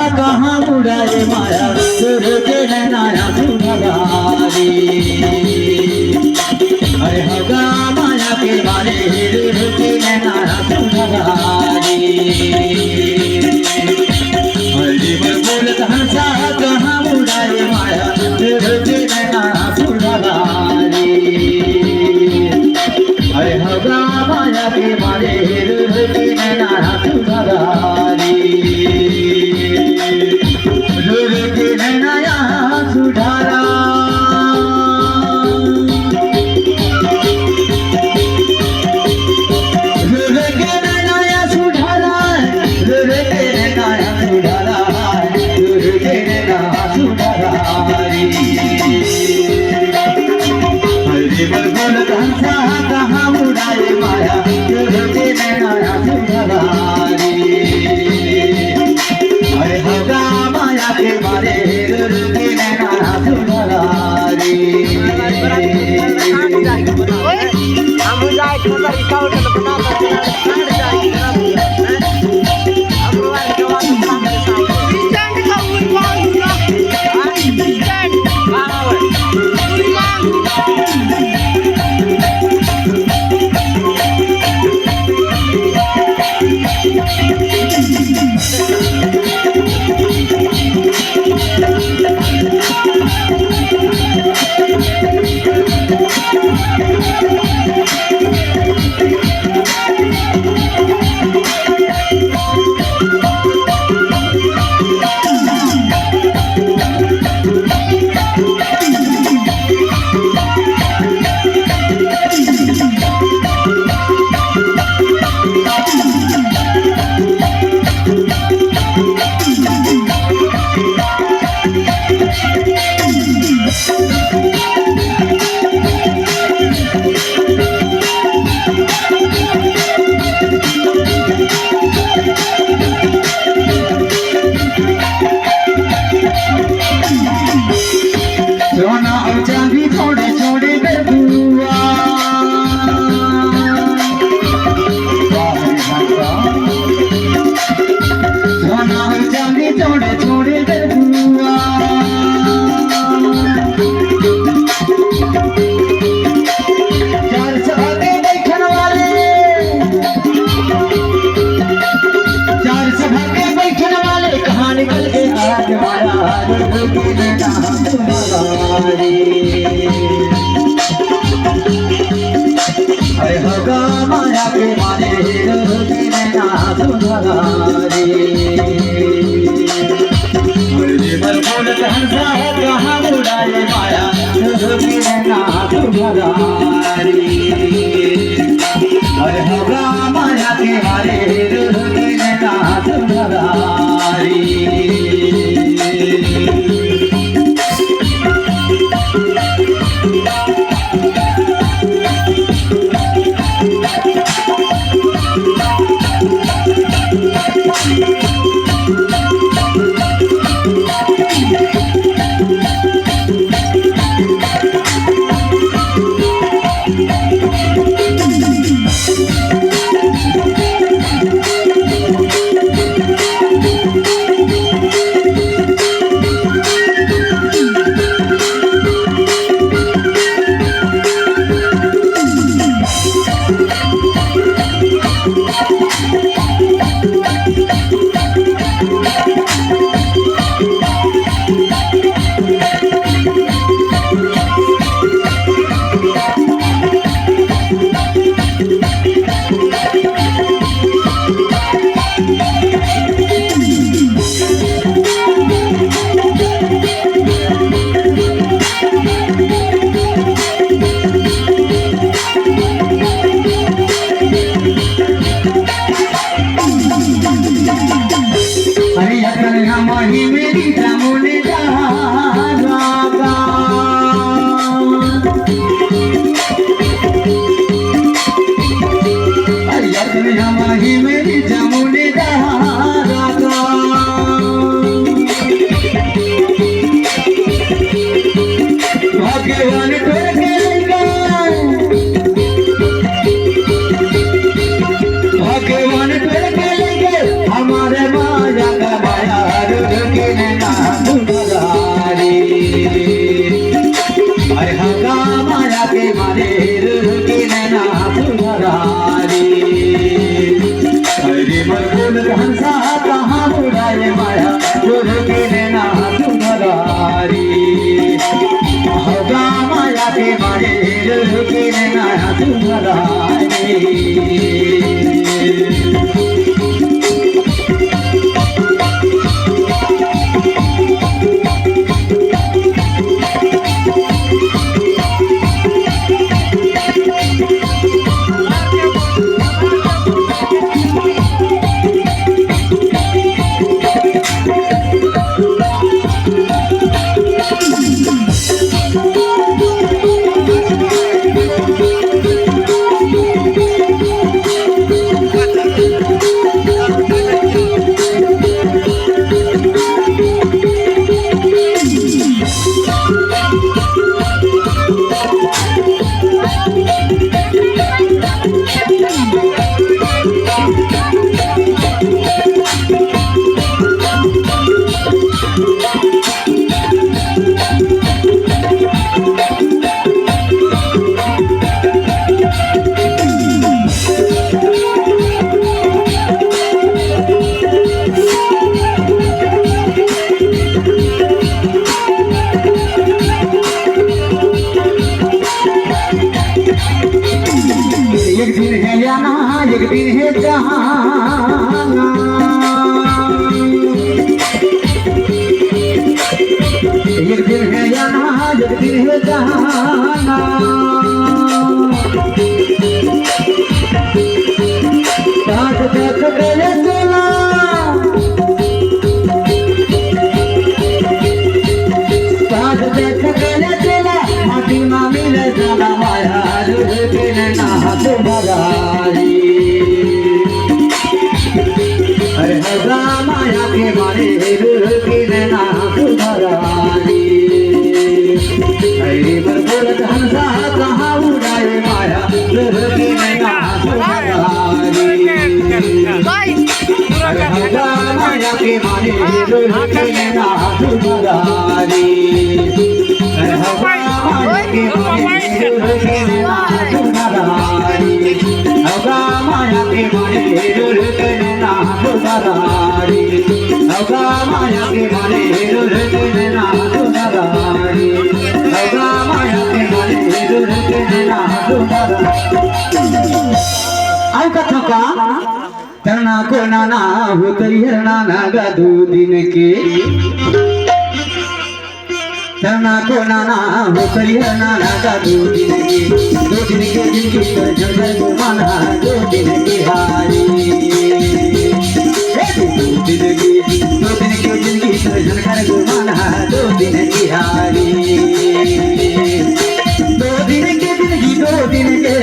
कहाँ उड़ाए माया सुर के नैना सुधारी। अरे हगा माया के मारे सुर के नैना सुधारी। हरी बोल हंसा कहाँ उड़ाए माया सुर के नैना सुधारी। अरे हगा माया के मारे सुर के नैना सुधारी। कहाँ उड़ाए माया के नैना सुधारी। अरे हगा माया के मारे के नैना सुधारी। सोना और चांदी थोड़े छोड़े कर बुआ। सोना और चांदी थोड़े छोड़े कर बुआ। चार सभागे बैठन वाले, चार सभागे बैठन वाले कहाँ निकल के आज माया अरे हगा माया के मारे नैना सुधारी। बोल हंसा कहाँ उड़ाए माया के नैना सुधारी। अरे हगा माया के मारे नैना सुधारी। तुम्हारा एक दिन है जहाना एक दिन है जाना एक दिन है जहाना साथ देख गए चला साथ देख गए चला माटी में मिले जाना माया के ना तुम्हारा माया के मारे की नैना तुम्हारी हरे पर बोलत हंसा कहाँ उड़ाए माया की नैना तुम्हारी माया के मारे की नैना तुम्हारी माया के मारे की नैना तुम्हारी माया के मारे तुम्हारी अगा माया के मारे ना तुम्हारी अगा माया के मारे ना तुम्हारा आई कथा का तरना को नाना हो तैयार नागा 2 दिन के तरना को नाना हो तैयार नागा 2 दिन के 2 दिन के जिंदगी पर जंगल को माना 2 दिन की हारी 2 दिन की जिंदगी पर जनकर को माना 2 दिन की हारी 2 दिन की जिंदगी 2 दिन के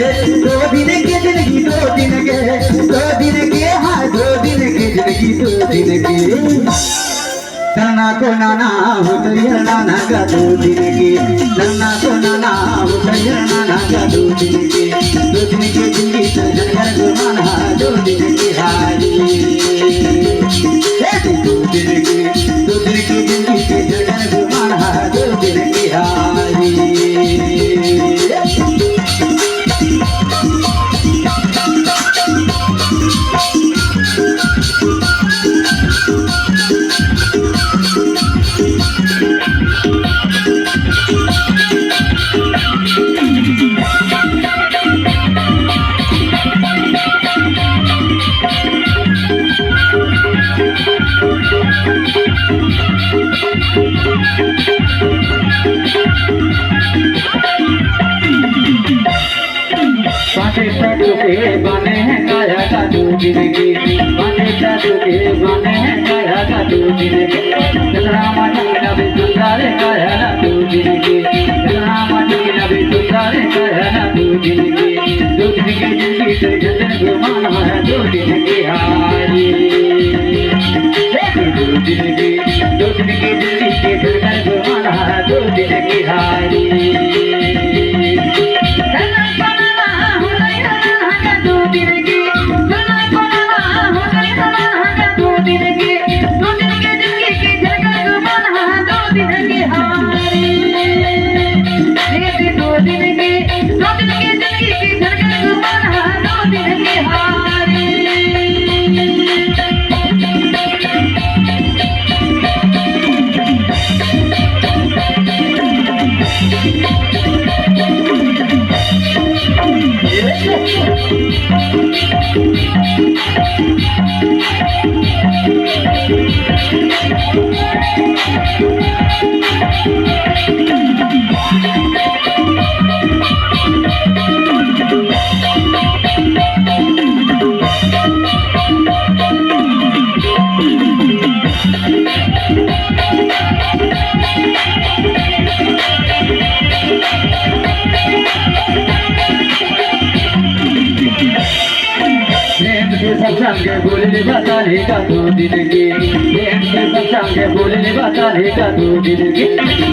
2 दिन की जिंदगी 2 दिन के 2 दिन के हाँ 2 दिन की जिंदगी 2 दिन के तरना को नाना हो तैयार नाना का 2 दिन के तरना को नाना हो तैयार नाना का 2 दिन के 2 दिन की जिंदगी पर जनकर को माना 2 दिन की हारी 2 दिन की जिंदगी के जगन को माना 2 दिन की हारी बने हैं काया का 2 दिन के बने के बने हैं काया का 2 दिन के रामा जी नबी सुंदर काया ना 2 दिन के रामा जी नबी सुंदर काया ना 2 दिन के 2 दिन की जिंदगी से जतन गुमान है 2 दिन की हारी 2 दिन की जिंदगी से जतन गुमान है 2 दिन की हारी संगे बोलने बताने का 2 दिन की संगे बोलने बताने का 2 दिन की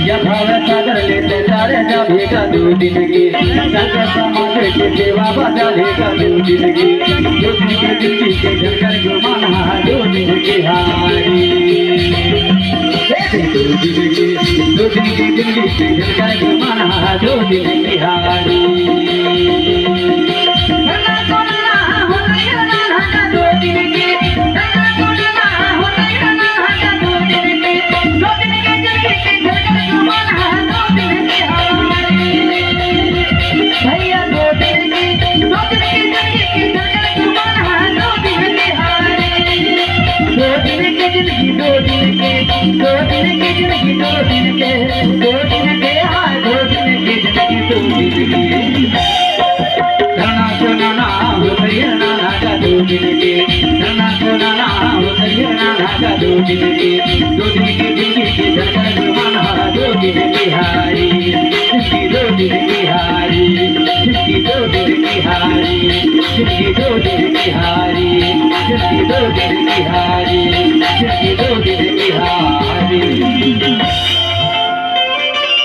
या भाव सागर लेते सारे जाने का 2 दिन की संग समाज के सेवा बताने का 2 दिन की 2 दिन के जिंदगी के झलकर घुमाना 2 दिन की हारी 2 दिन की जिंदगी के झलकर घुमाना 2 दिन की हारी हारी